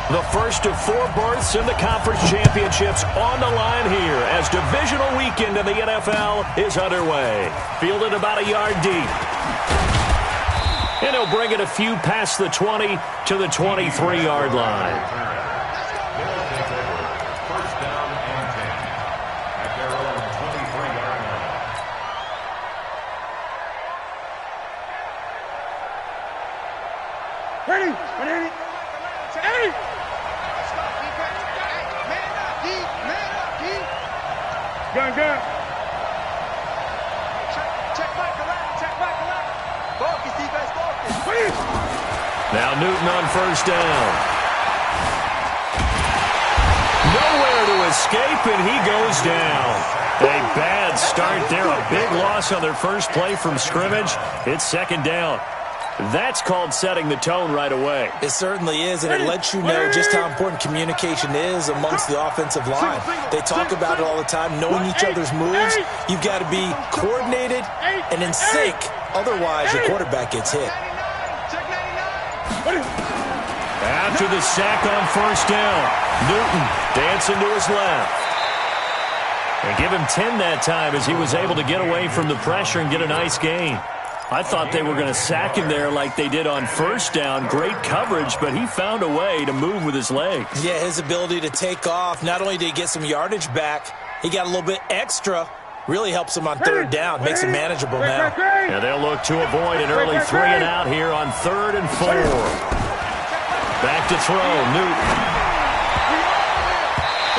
The first of 4 berths in the conference championships on the line here as divisional weekend in the NFL is underway. Fielded about a yard deep. And he'll bring it a few past the 20 to the 23-yard line. Ready? Gun. Check back around. Focus, defense, focus. Now Newton on first down. Nowhere to escape, and he goes down. A bad start there. A big loss on their first play from scrimmage. It's second down. That's called setting the tone right away. It certainly is, and it lets you know just how important communication is amongst the offensive line. They talk about it all the time, knowing each other's moves. You've got to be coordinated and in sync. Otherwise, your quarterback gets hit. After the sack on first down, Newton dancing to his left. They give him 10 that time as he was able to get away from the pressure and get a nice gain. I thought they were going to sack him there like they did on first down. Great coverage, but he found a way to move with his legs. Yeah, his ability to take off, not only did he get some yardage back, he got a little bit extra. Really helps him on third down, makes it manageable now. And they'll look to avoid an early 3 and out here on 3rd and 4. Back to throw, Newton.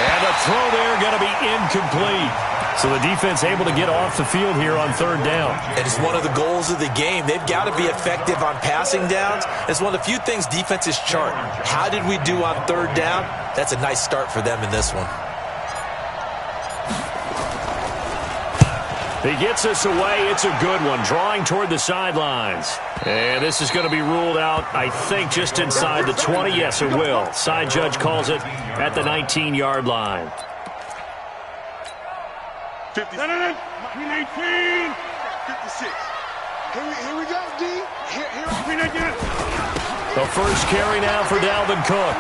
And the throw there going to be incomplete. So the defense able to get off the field here on 3rd down. And it's one of the goals of the game. They've got to be effective on passing downs. It's one of the few things defenses chart. How did we do on 3rd down? That's a nice start for them in this one. He gets us away. It's a good one. Drawing toward the sidelines. And this is going to be ruled out, I think, just inside the 20. Yes, it will. Side judge calls it at the 19-yard line. 56. Here we go, D. Here. The first carry now for Dalvin Cook.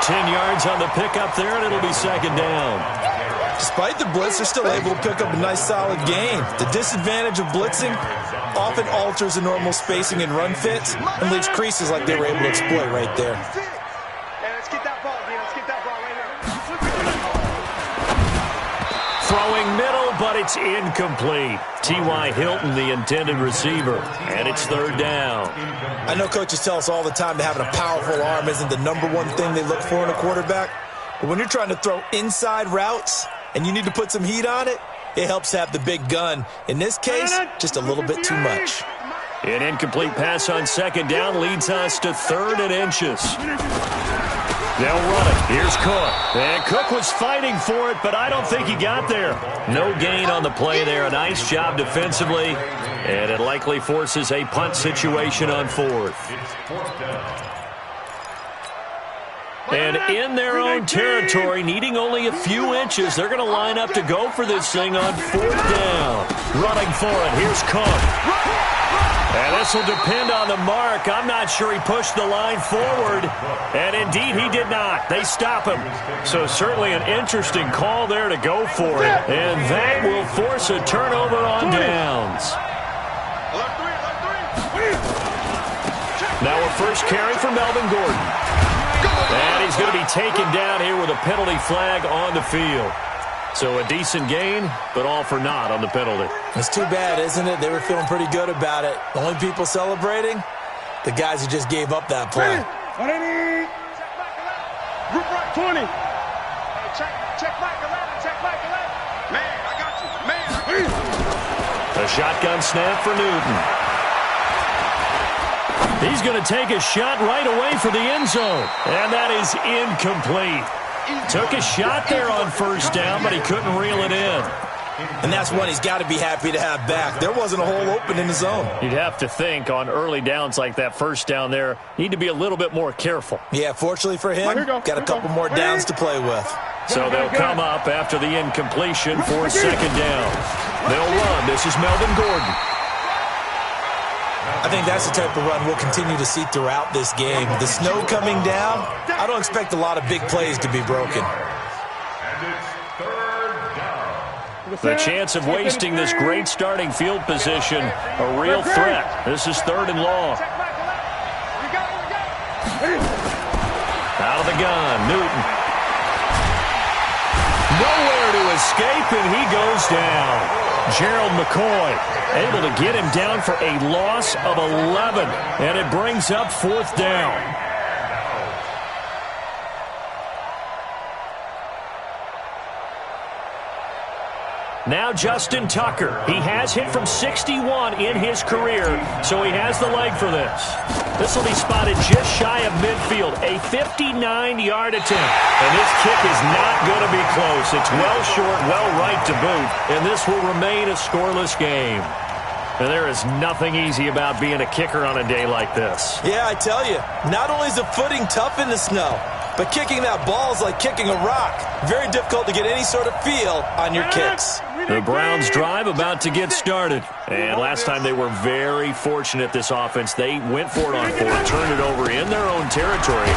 10 yards on the pickup there, and it'll be second down. Despite the blitz, they're still able to pick up a nice, solid gain. The disadvantage of blitzing often alters the normal spacing and run fits and leaves creases like they were able to exploit right there. Let's get that ball, D. Let's get that ball right here. Throwing middle, but it's incomplete. T.Y. Hilton, the intended receiver, and it's 3rd down. I know coaches tell us all the time that having a powerful arm isn't the number one thing they look for in a quarterback, but when you're trying to throw inside routes and you need to put some heat on it, it helps have the big gun. In this case, just a little bit too much. An incomplete pass on second down leads us to 3rd and inches. They'll run it. Here's Cook. And Cook was fighting for it, but I don't think he got there. No gain on the play there. A nice job defensively, and it likely forces a punt situation on 4th. And in their own territory, needing only a few inches, they're going to line up to go for this thing on 4th down. Running for it. Here's Cook. And this will depend on the mark. I'm not sure he pushed the line forward. And indeed, he did not. They stop him. So certainly an interesting call there to go for it. And that will force a turnover on downs. Now a first carry for Melvin Gordon. And he's going to be taken down here with a penalty flag on the field. So a decent gain, but all for naught on the penalty. It's too bad, isn't it? They were feeling pretty good about it. The only people celebrating, the guys who just gave up that play. Group right 20. Check back 11. Man, I got you. Man. A shotgun snap for Newton. He's going to take a shot right away for the end zone. And that is incomplete. Took a shot there on first down, but he couldn't reel it in. And that's one he's got to be happy to have back. There wasn't a hole open in the zone. You'd have to think on early downs like that first down there, need to be a little bit more careful. Yeah, fortunately for him, got a couple more downs to play with. So they'll come up after the incompletion for second down. They'll run. This is Melvin Gordon. I think that's the type of run we'll continue to see throughout this game. The snow coming down, I don't expect a lot of big plays to be broken. The chance of wasting this great starting field position, a real threat. This is 3rd and long. Out of the gun, Newton. Nowhere to escape, and he goes down. Gerald McCoy able to get him down for a loss of 11, and it brings up 4th down. Now Justin Tucker. He has hit from 61 in his career, so he has the leg for this. This will be spotted just shy of midfield, a 59-yard attempt. And this kick is not going to be close. It's well short, well right to boot, and this will remain a scoreless game. And there is nothing easy about being a kicker on a day like this. Yeah, I tell you, not only is the footing tough in the snow, but kicking that ball is like kicking a rock. Very difficult to get any sort of feel on your kicks. The Browns' drive about to get started. And last time they were very fortunate, this offense. They went for it on 4th, turned it over in their own territory,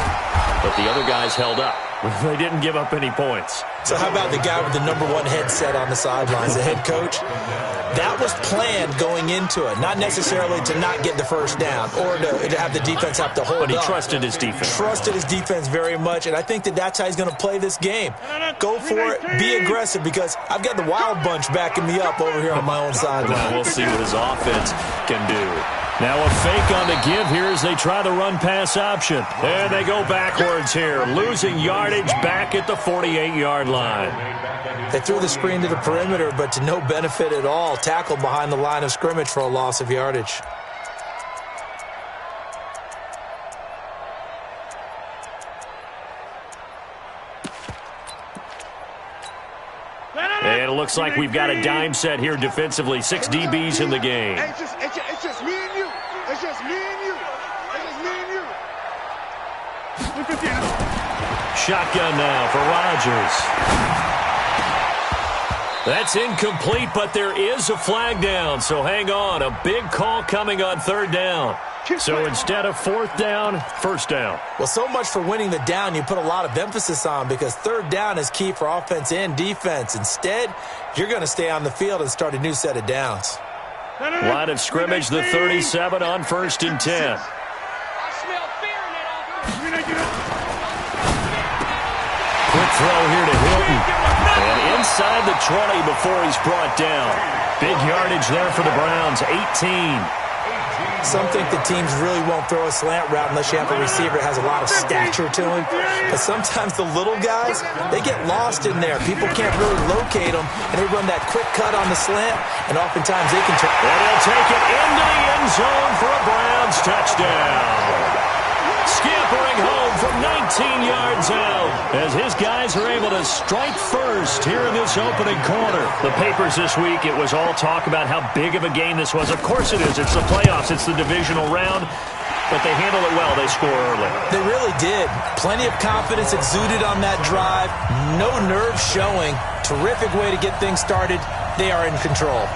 but the other guys held up. They didn't give up any points. So how about the guy with the #1 headset on the sidelines, the head coach? That was planned going into it, not necessarily to not get the first down or to have the defense have to hold up. But he trusted his defense. Trusted his defense very much, and I think that's how he's going to play this game. Go for it, be aggressive, because I've got the Wild Bunch backing me up over here on my own sideline. We'll see what his offense can do. Now a fake on the give here as they try the run-pass option. And they go backwards here, losing yardage back at the 48-yard line. They threw the screen to the perimeter, but to no benefit at all. Tackled behind the line of scrimmage for a loss of yardage. And it looks like we've got a dime set here defensively. 6 DBs in the game. It's just me and you. It's just me and you. It's just me and you. Shotgun now for Rodgers. That's incomplete, but there is a flag down, so hang on. A big call coming on 3rd down. So instead of 4th down, 1st down. Well, so much for winning the down you put a lot of emphasis on, because 3rd down is key for offense and defense. Instead, you're going to stay on the field and start a new set of downs. Line of scrimmage, the 37 on 1st and 10. Quick throw here to Hilton. And inside the 20 before he's brought down. Big yardage there for the Browns, 18. Some think the teams really won't throw a slant route unless you have a receiver that has a lot of stature to him. But sometimes the little guys, they get lost in there. People can't really locate them, and they run that quick cut on the slant, and oftentimes they can turn. And he'll take it into the end zone for a Browns touchdown. Scampering home from 19 yards out as his guys are able to strike first here in this opening quarter. The papers this week, it was all talk about how big of a game this was. Of course it is. It's the playoffs. It's the divisional round. But they handle it well. They score early. They really did. Plenty of confidence exuded on that drive. No nerves showing. Terrific way to get things started. They are in control.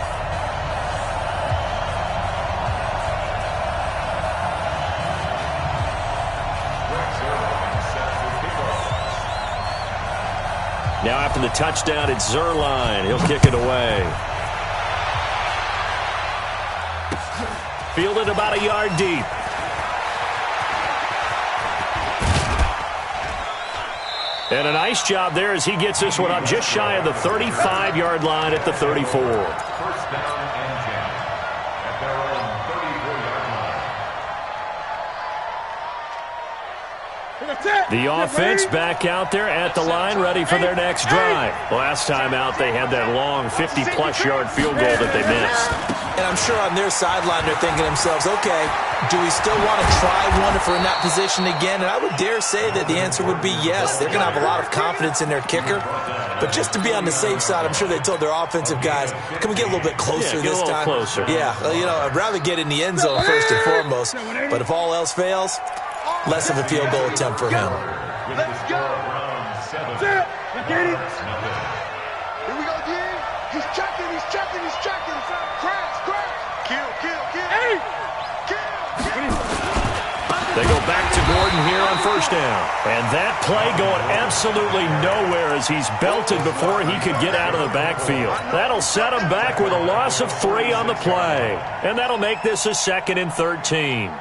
Now after the touchdown, it's Zerline. He'll kick it away. Fielded about a yard deep. And a nice job there as he gets this one up just shy of the 35-yard line at the 34. First down and 10 at their own 34-yard line. The offense back out there at the line, ready for their next drive. Last time out, they had that long 50-plus yard field goal that they missed. And I'm sure on their sideline they're thinking to themselves, okay, do we still want to try one if we're in that position again? And I would dare say that the answer would be yes. They're going to have a lot of confidence in their kicker. But just to be on the safe side, I'm sure they told their offensive guys, can we get a little bit closer this time? Closer. Yeah, I'd rather get in the end zone first and foremost. But if all else fails, less of a field goal attempt for him. Let's go. That's it. Get it. Here we go, D. He's checking. Crash. Kill. Hey. Kill. They go back to Gordon here on first down. And that play going absolutely nowhere as he's belted before he could get out of the backfield. That'll set him back with a loss of 3 on the play. And that'll make this a 2nd and 13.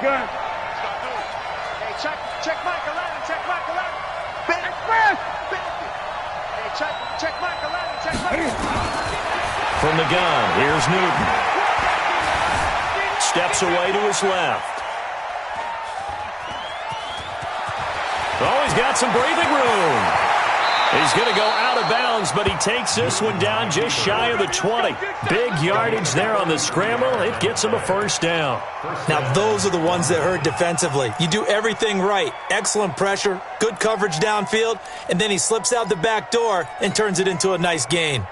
Gun. Hey, check Mike 11, check Mike 11. Hey, check Mike 11, check Mike. From the gun, here's Newton. Steps away to his left. Oh, he's got some breathing room. He's going to go out of bounds, but he takes this one down just shy of the 20. Big yardage there on the scramble. It gets him a first down. Now, those are the ones that hurt defensively. You do everything right. Excellent pressure, good coverage downfield, and then he slips out the back door and turns it into a nice gain.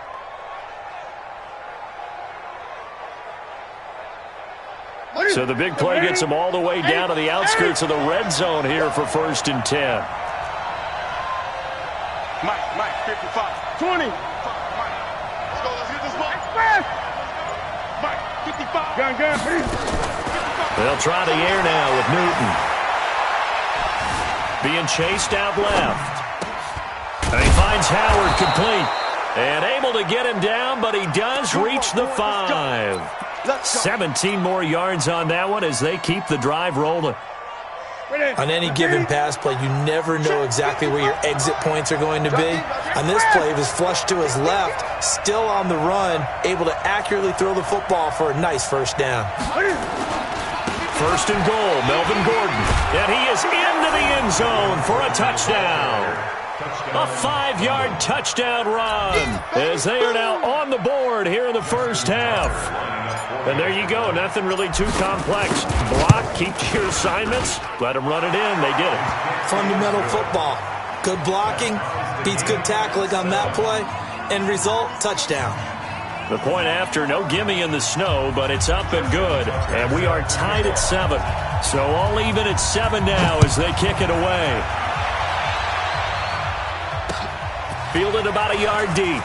So the big play gets him all the way down to the outskirts of the red zone here for 1st and 10. Mike, 55. 20. Mike. Let's go, let's get this ball. Mike, 55. Gun. They'll try the air now with Newton. Being chased out left. And he finds Howard complete. And able to get him down, but he does reach the 5. 17 more yards on that one as they keep the drive rolling. On any given pass play, you never know exactly where your exit points are going to be. On this play, he was flushed to his left, still on the run, able to accurately throw the football for a nice first down. 1st and goal, Melvin Gordon. And he is into the end zone for a touchdown. A 5-yard touchdown run as they are now on the board here in the first half. And there you go. Nothing really too complex. Block, keep to your assignments, let them run it in. They did it. Fundamental football. Good blocking, beats good tackling on that play. End result, touchdown. The point after, no gimme in the snow, but it's up and good. And we are tied at 7. So all even at 7 now as they kick it away. Fielded about a yard deep.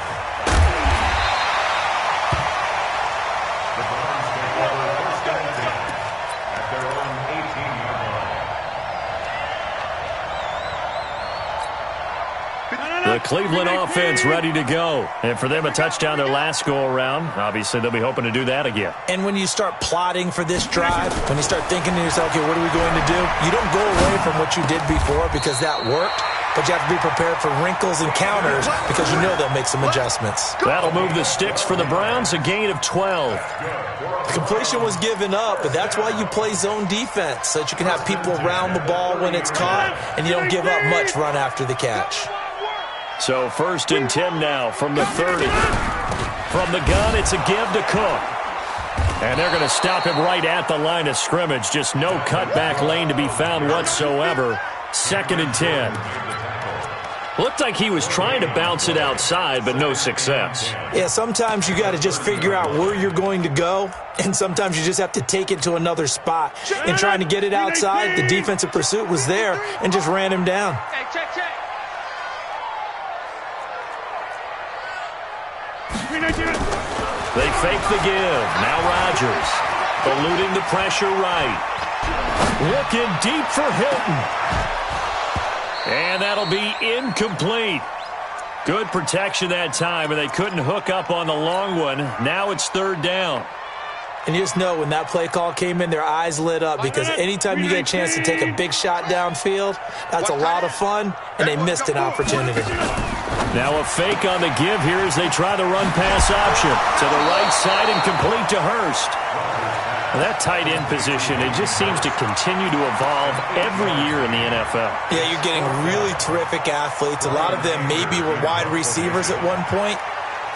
The Cleveland offense ready to go. And for them, a touchdown their last go-around. Obviously, they'll be hoping to do that again. And when you start plotting for this drive, when you start thinking to yourself, okay, what are we going to do? You don't go away from what you did before because that worked. But you have to be prepared for wrinkles and counters because you know they'll make some adjustments. That'll move the sticks for the Browns, a gain of 12. The completion was given up, but that's why you play zone defense, so that you can have people around the ball when it's caught, and you don't give up much run after the catch. So 1st and 10 now from the 30. From the gun, it's a give to Cook. And they're going to stop him right at the line of scrimmage. Just no cutback lane to be found whatsoever. 2nd and 10. Looked like he was trying to bounce it outside, but no success. Yeah, sometimes you got to just figure out where you're going to go, and sometimes you just have to take it to another spot. And trying to get it outside, the defensive pursuit was there and just ran him down. Check. They fake the give. Now Rodgers. Eluding the pressure right. Looking deep for Hilton. And that'll be incomplete. Good protection that time, and they couldn't hook up on the long one. Now it's 3rd down. And you just know when that play call came in, their eyes lit up because anytime you get a chance to take a big shot downfield, that's a lot of fun, and they missed an opportunity. Now a fake on the give here as they try the run-pass option. To the right side and complete to Hurst. That tight end position, it just seems to continue to evolve every year in the NFL. Yeah, you're getting really terrific athletes. A lot of them maybe were wide receivers at one point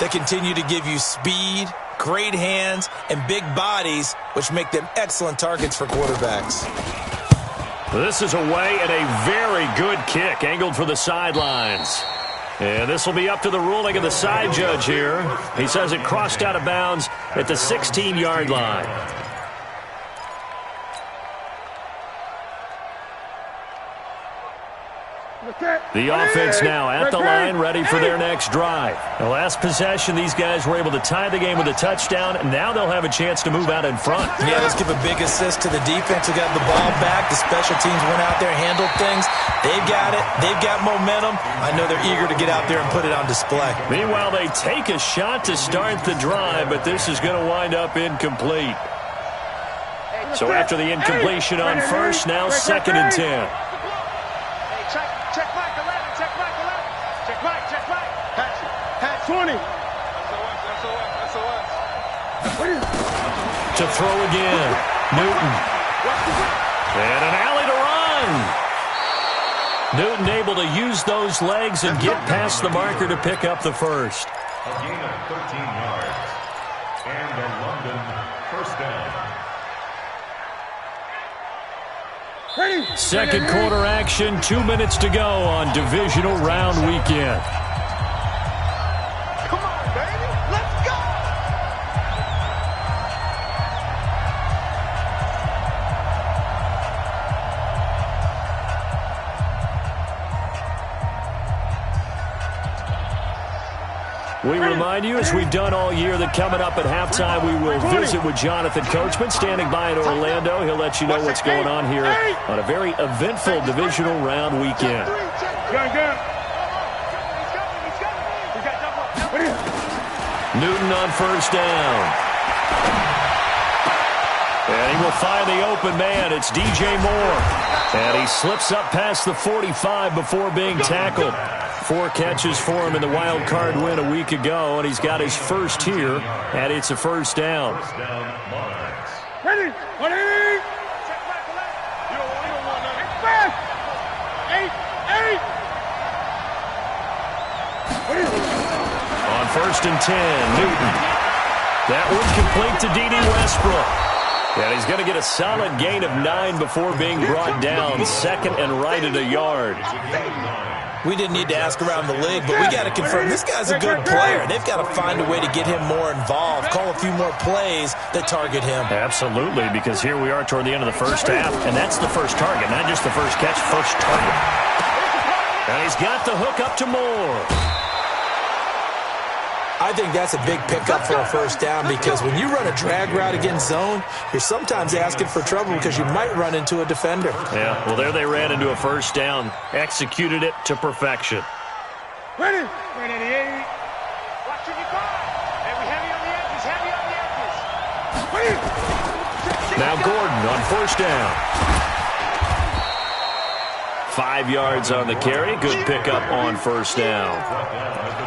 that continue to give you speed, great hands, and big bodies, which make them excellent targets for quarterbacks. This is away and a very good kick, angled for the sidelines. And this will be up to the ruling of the side judge here. He says it crossed out of bounds at the 16-yard line. The offense now at the line, ready for their next drive. The last possession, these guys were able to tie the game with a touchdown, and now they'll have a chance to move out in front. Yeah, let's give a big assist to the defense who got the ball back. The special teams went out there, handled things. They've got it. They've got momentum. I know they're eager to get out there and put it on display. Meanwhile, they take a shot to start the drive, but this is going to wind up incomplete. So after the incompletion on first, now 2nd and 10. Hey, check Mike 11. Check Mike 11. Check Mike. Check Mike. Pass 20. To throw again. Newton. And an alley to run. Newton able to use those legs and get past the marker to pick up the first. A gain of 13 yards. And a London first down. Second quarter action, 2 minutes to go on divisional round weekend. Come on, baby. Let's go. We remind you, as we've done all year, that coming up at halftime, we will visit with Jonathan Coachman, standing by in Orlando. He'll let you know what's going on here on a very eventful divisional round weekend. Newton on first down. And he will find the open man. It's DJ Moore. And he slips up past the 45 before being tackled. 4 catches for him in the wild card win a week ago, and he's got his first here, and it's a first down. First down, Monarchs. Ready. Check Mike 11. You don't want nothing. Express. 8. On first and 10, Newton. That one complete to D.D. Westbrook. And he's going to get a solid gain of 9 before being brought down, 2nd and right at a yard. We didn't need to ask around the league, but we got to confirm this guy's a good player. They've got to find a way to get him more involved, call a few more plays that target him. Absolutely, because here we are toward the end of the first half, and that's the first target, not just the first catch, first target. And he's got the hook up to Moore. I think that's a big pickup for a first down because when you run a drag route against zone, you're sometimes asking for trouble because you might run into a defender. Yeah, well, there they ran into a first down, executed it to perfection. Ready. Watch your guard. And we heavy on the edges. Now Gordon on first down. 5 yards on the carry. Good pickup on first down.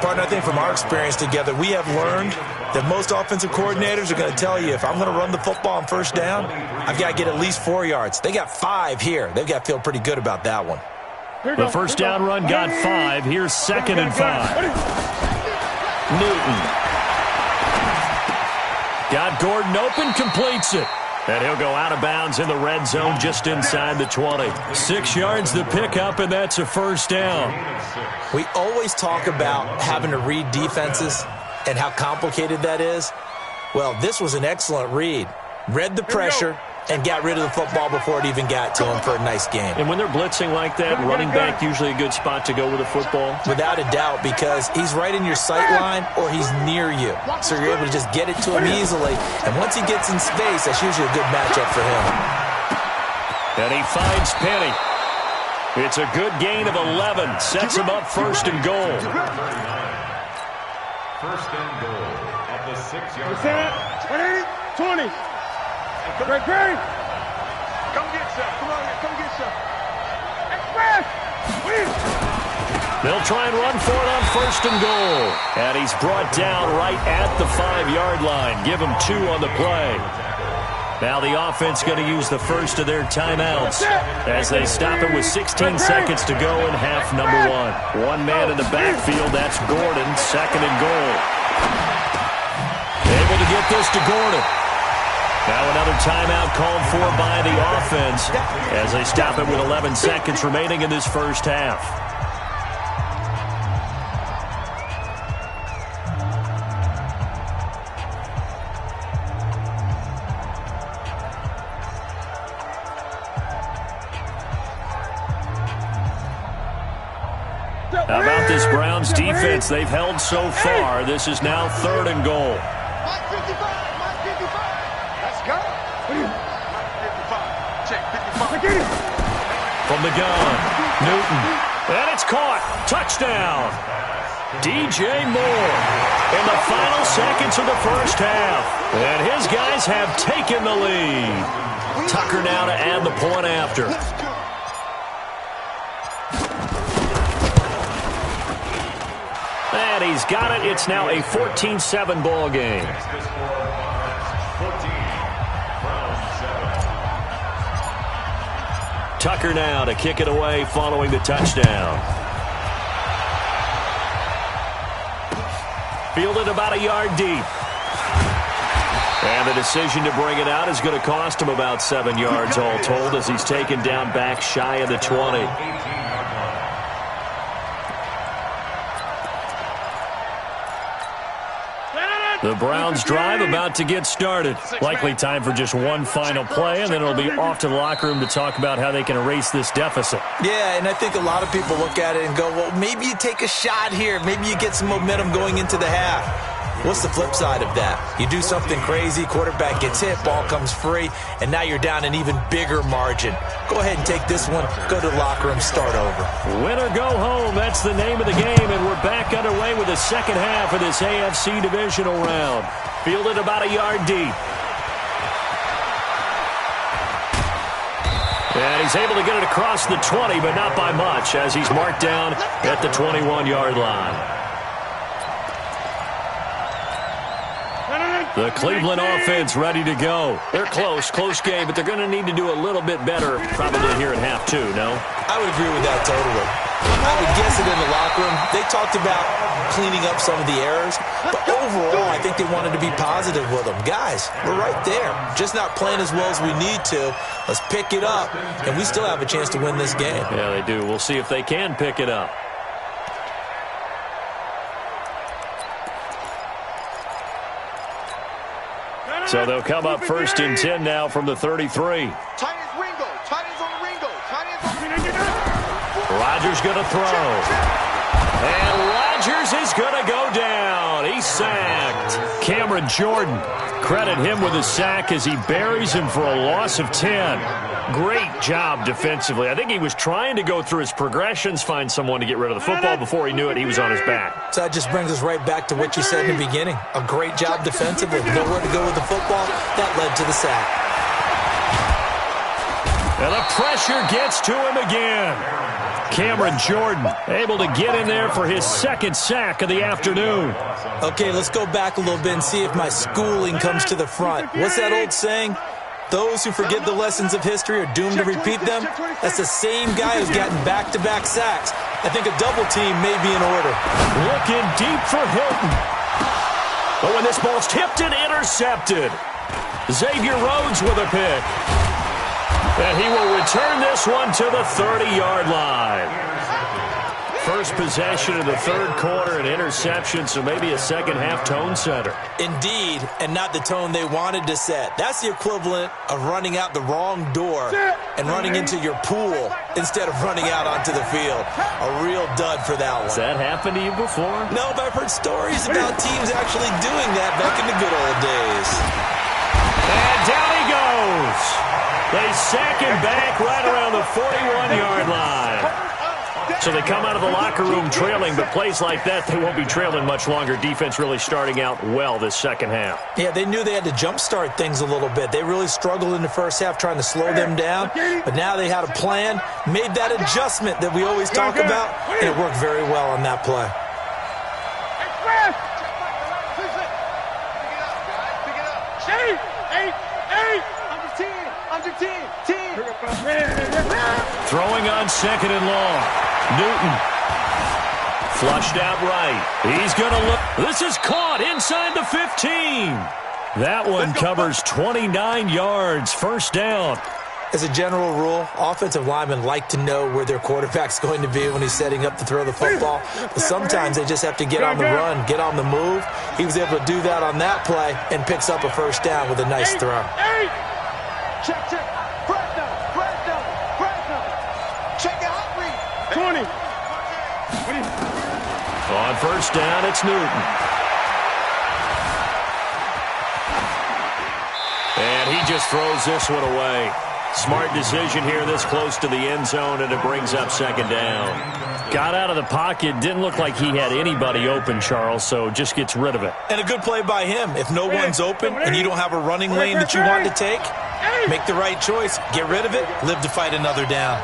Partner, I think from our experience together, we have learned that most offensive coordinators are going to tell you, if I'm going to run the football on first down, I've got to get at least 4 yards. They got 5 here. They've got to feel pretty good about that one. The first down run got 5. Here's 2nd and 5. Newton. Got Gordon open, completes it. And he'll go out of bounds in the red zone just inside the 20. 6 yards the pickup, and that's a first down. We always talk about having to read defenses and how complicated that is. Well, this was an excellent read. Read the pressure and got rid of the football before it even got to him for a nice game. And when they're blitzing like that, running back usually a good spot to go with a football. Without a doubt, because he's right in your sight line or he's near you. So you're able to just get it to him easily. And once he gets in space, that's usually a good matchup for him. And he finds Penny. It's a good gain of 11. Sets him up first and goal. First and goal at the 6-yard line. 20. Great. Come get some. Come on, come get some. Express. They'll try and run for it on first and goal. And he's brought down right at the 5-yard line. Give him 2 on the play. Now the offense going to use the first of their timeouts as they stop it with 16 seconds to go in half number 1. One man in the backfield, that's Gordon, 2nd and goal. Able to get this to Gordon. Now another timeout called for by the offense as they stop it with 11 seconds remaining in this first half. How about this Browns defense? They've held so far. This is now 3rd and goal. Mike 55. Let's go. Mike 55. Check 55. From the gun, Newton. And it's caught. Touchdown. DJ Moore in the final seconds of the first half. And his guys have taken the lead. Tucker now to add the point after. And he's got it. It's now a 14-7 ball game. Tucker now to kick it away following the touchdown. Fielded about a yard deep. And the decision to bring it out is going to cost him about 7 yards all told as he's taken down back shy of the 20. The Browns drive about to get started. Likely time for just one final play, and then it'll be off to the locker room to talk about how they can erase this deficit. Yeah, and I think a lot of people look at it and go, well, maybe you take a shot here. Maybe you get some momentum going into the half. What's the flip side of that? You do something crazy, quarterback gets hit, ball comes free, and now you're down an even bigger margin. Go ahead and take this one, go to the locker room, start over. Win or go home, that's the name of the game, and we're back underway with the second half of this AFC divisional round. Fielded about a yard deep. And he's able to get it across the 20, but not by much, as he's marked down at the 21-yard line. The Cleveland offense ready to go. They're close game, but they're going to need to do a little bit better probably here at half 2, no? I would agree with that totally. I would guess it in the locker room. They talked about cleaning up some of the errors, but overall, I think they wanted to be positive with them. Guys, we're right there. Just not playing as well as we need to. Let's pick it up, and we still have a chance to win this game. Yeah, they do. We'll see if they can pick it up. So they'll come up 1st and 10 now from the 33. Tight ends Ringo. Tight ends on the Ringo. Tight ends on the Ringo. Rodgers going to throw. And Rodgers is going to go down. He's sacked. Cameron Jordan, credit him with a sack as he buries him for a loss of 10. Great job defensively. I think he was trying to go through his progressions, find someone to get rid of the football. Before he knew it, he was on his back. So that just brings us right back to what you said in the beginning. A great job defensively. Nowhere to go with the football. That led to the sack. And the pressure gets to him again. Cameron Jordan able to get in there for his 2nd sack of the afternoon. Okay, let's go back a little bit and see if my schooling comes to the front. What's that old saying? Those who forget the lessons of history are doomed to repeat them. That's the same guy who's gotten back-to-back sacks. I think a double team may be in order. Looking deep for Hilton. But when this ball's tipped and intercepted, Xavier Rhodes with a pick. And he will return this one to the 30-yard line. First possession of the 3rd quarter, an interception, so maybe a second-half tone setter. Indeed, and not the tone they wanted to set. That's the equivalent of running out the wrong door and running into your pool instead of running out onto the field. A real dud for that one. Has that happened to you before? No, but I've heard stories about teams actually doing that back in the good old days. And down he goes. They sack him back right around the 41-yard line. So they come out of the locker room trailing, but plays like that, they won't be trailing much longer. Defense really starting out well this second half. Yeah, they knew they had to jumpstart things a little bit. They really struggled in the first half trying to slow them down, but now they had a plan, made that adjustment that we always talk about, and it worked very well on that play. Throwing on 2nd and long. Newton. Flushed out right. He's going to look. This is caught inside the 15. That one covers 29 yards. First down. As a general rule, offensive linemen like to know where their quarterback's going to be when he's setting up to throw the football. But sometimes they just have to get on the run, get on the move. He was able to do that on that play and picks up a first down with a nice throw. Check. Check out. 20. On first down, it's Newton. And he just throws this one away. Smart decision here this close to the end zone, and it brings up second down. Got out of the pocket. Didn't look like he had anybody open, Charles, so just gets rid of it. And a good play by him. If no one's open and you don't have a running lane that you want to take, make the right choice. Get rid of it. Live to fight another down.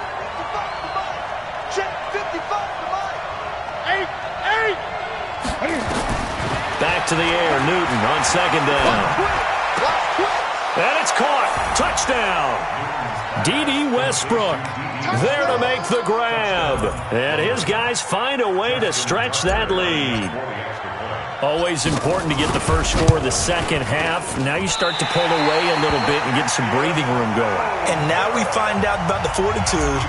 Back to the air. Newton on second down. And it's caught. Touchdown. D.D. Westbrook there to make the grab. And his guys find a way to stretch that lead. Always important to get the first score of the second half. Now you start to pull away a little bit and get some breathing room going. And now we find out about the fortitude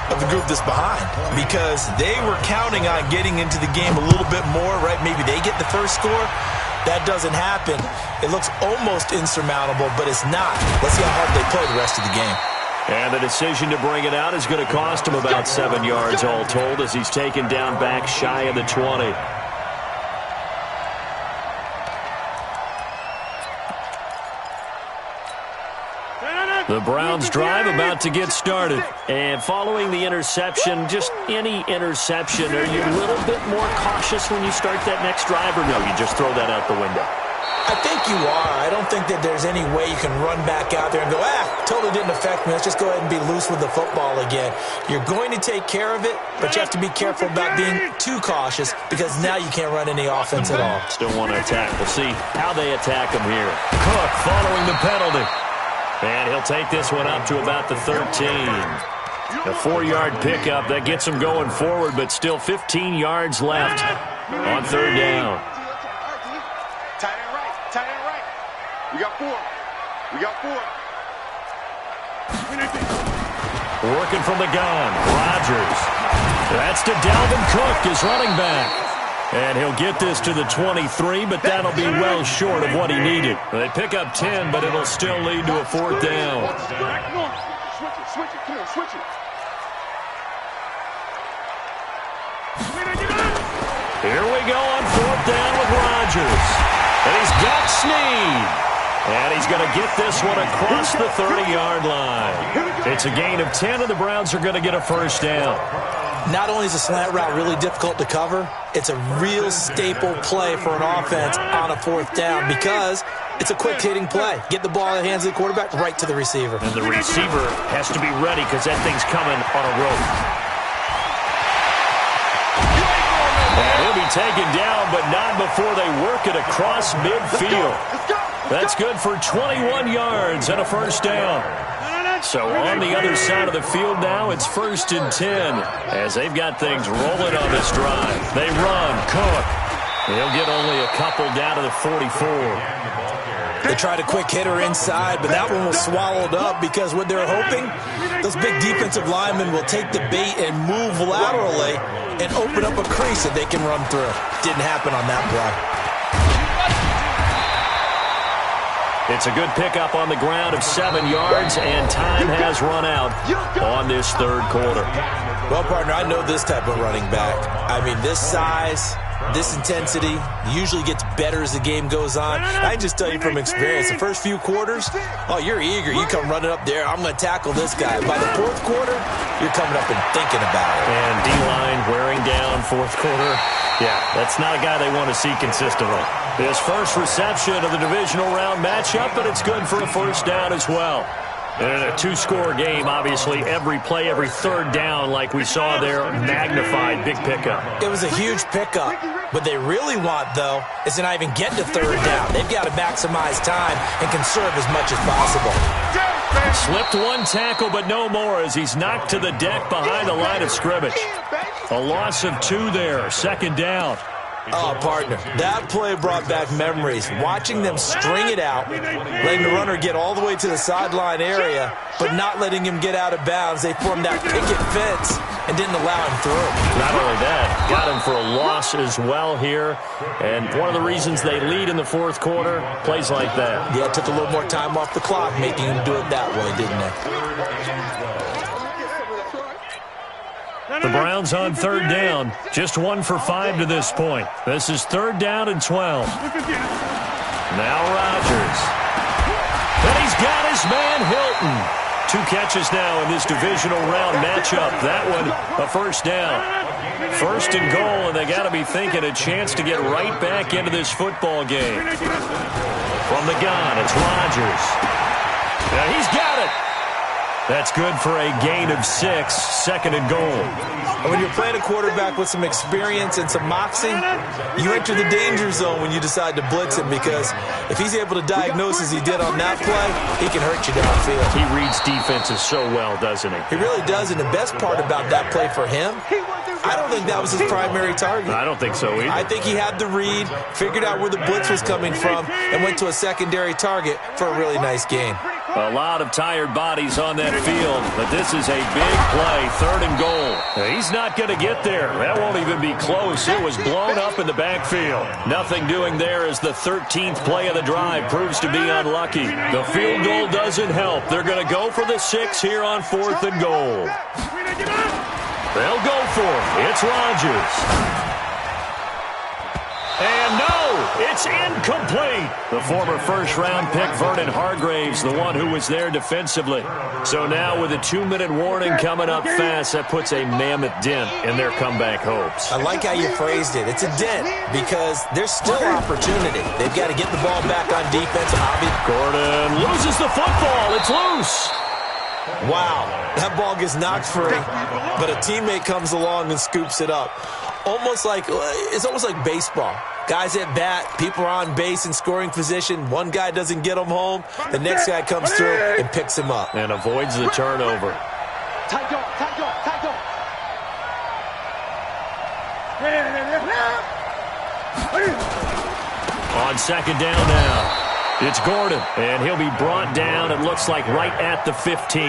of the group that's behind, because they were counting on getting into the game a little bit more, right? Maybe they get the first score. That doesn't happen. It looks almost insurmountable, but it's not. Let's see how hard they play the rest of the game. And the decision to bring it out is going to cost him about 7 yards all told, as he's taken down back shy of the 20. The Browns drive about to get started. And following the interception, just any interception, are you a little bit more cautious when you start that next drive, or no, you just throw that out the window? I think you are. I don't think that there's any way you can run back out there and go, totally didn't affect me. Let's just go ahead and be loose with the football again. You're going to take care of it, but you have to be careful about being too cautious, because now you can't run any offense at all. Still want to attack. We'll see how they attack him here. Cook following the penalty. And he'll take this one up to about the 13. A 4-yard pickup. That gets him going forward, but still 15 yards left on third down. Tight end right. Tight end right. We got 4. We got 4. Working from the gun. Rodgers. That's to Dalvin Cook, his running back. And he'll get this to the 23, but that'll be well short of what he needed. They pick up 10, but it'll still lead to a fourth down. Switch it. Come on, switch it. Here we go on fourth down with Rodgers. And he's got Snead. And he's going to get this one across the 30-yard line. It's a gain of 10, and the Browns are going to get a first down. Not only is a slant route really difficult to cover, it's a real staple play for an offense on a fourth down, because it's a quick-hitting play. Get the ball in the hands of the quarterback, right to the receiver. And the receiver has to be ready, because that thing's coming on a rope. And he'll be taken down, but not before they work it across midfield. That's good for 21 yards and a first down. So on the other side of the field now, it's 1st and 10, as they've got things rolling on this drive. They run. Cook. He'll get only a couple down to the 44. They tried a quick hitter inside, but that one was swallowed up, because what they're hoping, those big defensive linemen will take the bait and move laterally and open up a crease that they can run through. Didn't happen on that play. It's a good pickup on the ground of 7 yards, and time has run out on this third quarter. Well, partner, I know this type of running back. I mean, this size, this intensity usually gets better as the game goes on. I can just tell you from experience, the first few quarters, oh, you're eager. You come running up there, I'm going to tackle this guy. By the fourth quarter, you're coming up and thinking about it. And D-line wearing down fourth quarter. Yeah, that's not a guy they want to see consistently. His first reception of the divisional round matchup, but it's good for a first down as well. And in a two-score game, obviously, every play, every third down, like we saw there, magnified, big pickup. It was a huge pickup. What they really want, though, is to not even get to third down. They've got to maximize time and conserve as much as possible. Slipped one tackle, but no more, as he's knocked to the deck behind the line of scrimmage. A loss of 2 there, second down. Oh, partner, that play brought back memories. Watching them string it out, letting the runner get all the way to the sideline area, but not letting him get out of bounds. They formed that picket fence and didn't allow him through. Not only that, got him for a loss as well here. And one of the reasons they lead in the fourth quarter, plays like that. Yeah, it took a little more time off the clock, making him do it that way, didn't they? The Browns on third down. Just 1 for 5 to this point. This is 3rd down and 12. Now Rodgers. And he's got his man Hilton. 2 catches now in this divisional round matchup. That one, a first down. 1st and goal, and they got to be thinking a chance to get right back into this football game. From the gun, it's Rodgers. Now he's got it. That's good for a gain of 6, 2nd and goal. When you're playing a quarterback with some experience and some moxie, you enter the danger zone when you decide to blitz him, because if he's able to diagnose as he did on that play, he can hurt you downfield. He reads defenses so well, doesn't he? He really does, and the best part about that play for him, I don't think that was his primary target. I don't think so either. I think he had the read, figured out where the blitz was coming from, and went to a secondary target for a really nice gain. A lot of tired bodies on that field, but this is a big play, 3rd and goal. He's not going to get there. That won't even be close. It was blown up in the backfield. Nothing doing there as the 13th play of the drive proves to be unlucky. The field goal doesn't help. They're going to go for the 6 here on 4th and goal. They'll go for it. It's Rodgers. And no, it's incomplete. The former first-round pick, Vernon Hargraves, the one who was there defensively. So now with a 2-minute warning coming up fast, that puts a mammoth dent in their comeback hopes. I like how you phrased it. It's a dent because there's still opportunity. They've got to get the ball back on defense. Gordon loses the football. It's loose. Wow, that ball gets knocked free, but a teammate comes along and scoops it up. It's almost like baseball. Guys at bat, people are on base in scoring position. One guy doesn't get him home. The next guy comes through and picks him up. And avoids the turnover. On 2nd down now. It's Gordon, and he'll be brought down, it looks like, right at the 15.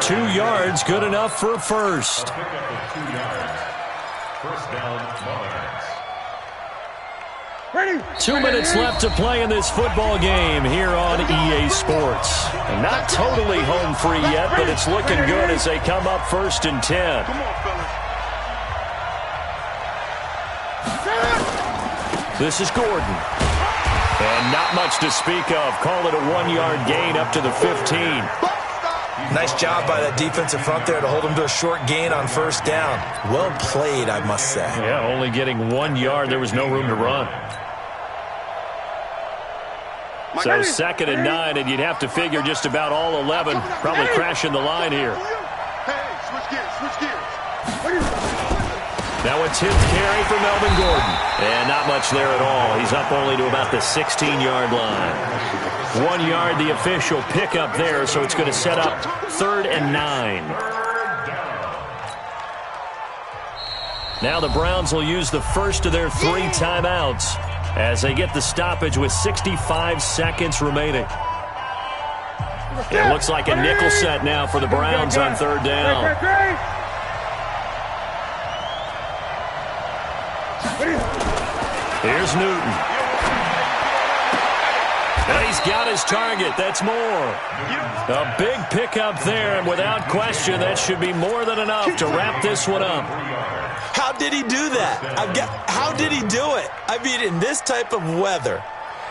2 yards, good enough for a first. First down, Lions. 2 minutes left to play in this football game here on EA Sports. And not totally home free yet, but it's looking good as they come up 1st and 10. Come on, fellas. This is Gordon. And not much to speak of. Call it a 1-yard gain up to the 15. Nice job by that defensive front there to hold him to a short gain on 1st down. Well played, I must say. Yeah, only getting 1 yard. There was no room to run. So 2nd and 9, and you'd have to figure just about all 11 probably crashing the line here. Hey, switch gears. Now a 10th carry for Melvin Gordon. And not much there at all. He's up only to about the 16-yard line. 1 yard, the official pickup there, so it's going to set up 3rd and 9. Now the Browns will use the first of their 3 timeouts as they get the stoppage with 65 seconds remaining. It looks like a nickel set now for the Browns on 3rd down. Here's Newton. And he's got his target. That's more. A big pickup there, and without question, that should be more than enough to wrap this one up. How did he do that? How did he do it? I mean, in this type of weather,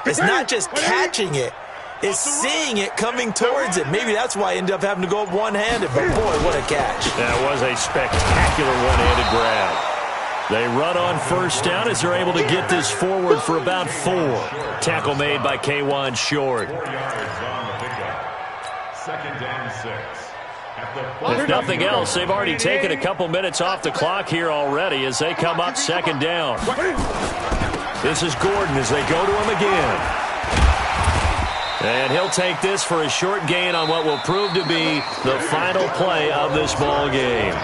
it's not just catching it, it's seeing it coming towards it. Maybe that's why I ended up having to go up one-handed, but boy, what a catch. That was a spectacular one-handed grab. They run on 1st down as they're able to get this forward for about 4. Tackle made by K'Wan Short. 4 yards on the pickup. 2nd and 6. If nothing else, they've already taken a couple minutes off the clock here already as they come up 2nd down. This is Gordon as they go to him again. And he'll take this for a short gain on what will prove to be the final play of this ball game.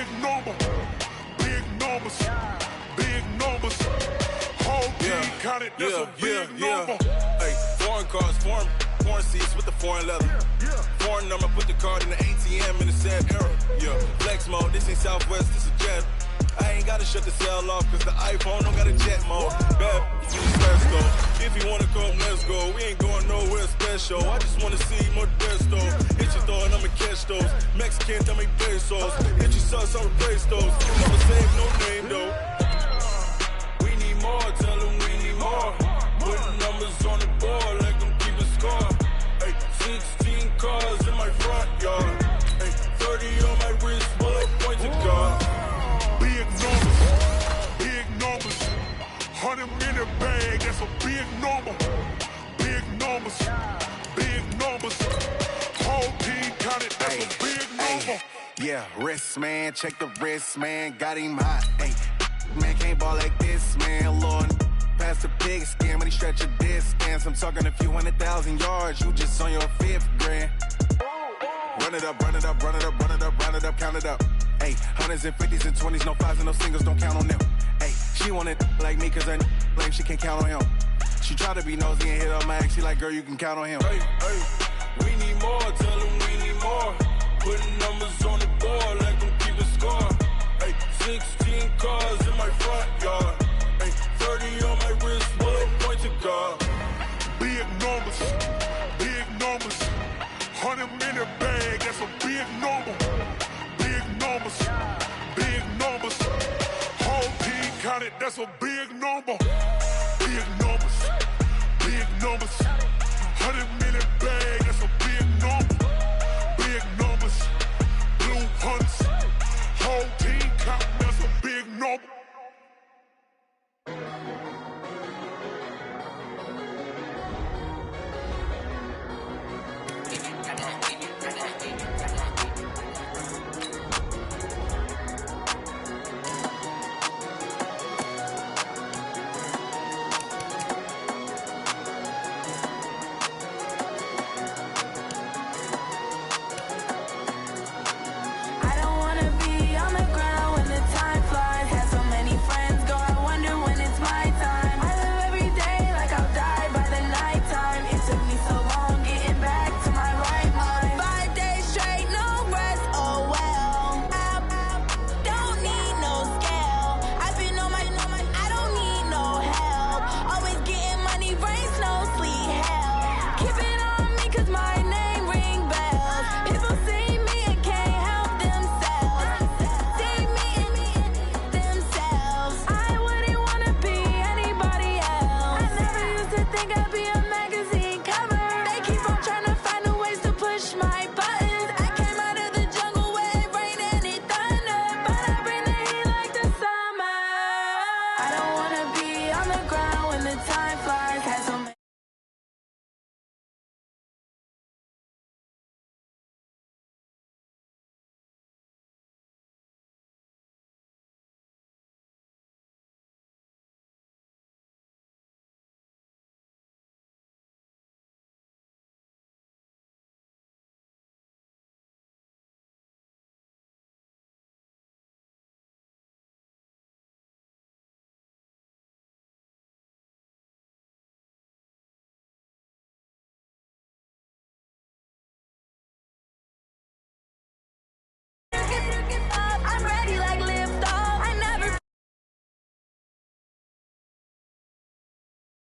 big number. Big numbers. Big numbers. Whole team counted, that's a big number. Hey, foreign cars, foreign seats with the foreign leather. Foreign number, put the card in the ATM in the sad era. Yeah, flex mode, this ain't Southwest, this is jet. I ain't gotta shut the cell off, cause the iPhone don't got a jet mode. Bad, let's go. If you wanna come, let's go. We ain't going nowhere special. I just wanna see more Desto. Hit your door and I'ma catch those. Mexican, tell me pesos. Hit your sauce, I'll replace those. Never save no name though. We need more, tell them we need more. Putting numbers on the board, like them keep a score. Hey, 16 cars in my front yard. Hey, 30 on my wrist, bullet point to God. Big numbers, big numbers. 100 in the bag, that's a big number. Big numbers, big numbers. Whole team counted, that's a big number. Yeah, wrist man, check the wrist man, got him hot. Hey, man can't ball like this, man. Lord, pass the pig skin when he stretch a distance. I'm talking a few 100,000 yards, you just on your 5th grand. Run it up, run it up, run it up, run it up, run it up, count it up. Hey, 100s and 50s and 20s, no 5s and no singles, don't count on them. Hey, she want it like me cause her lame, she can't count on him. She try to be nosy and hit up my ex, she like, girl, you can count on him. Hey, hey, we need more, tell them we need more. Putting numbers on the board like them keep a score. Hey, 16 cars in my front yard. Hey, 30 on my wrist, bullet point to God. big numbers, big numbers. 100 in the bag, that's a big number. Big numbers, big numbers. Whole team counted, that's a big number. Big numbers, big numbers.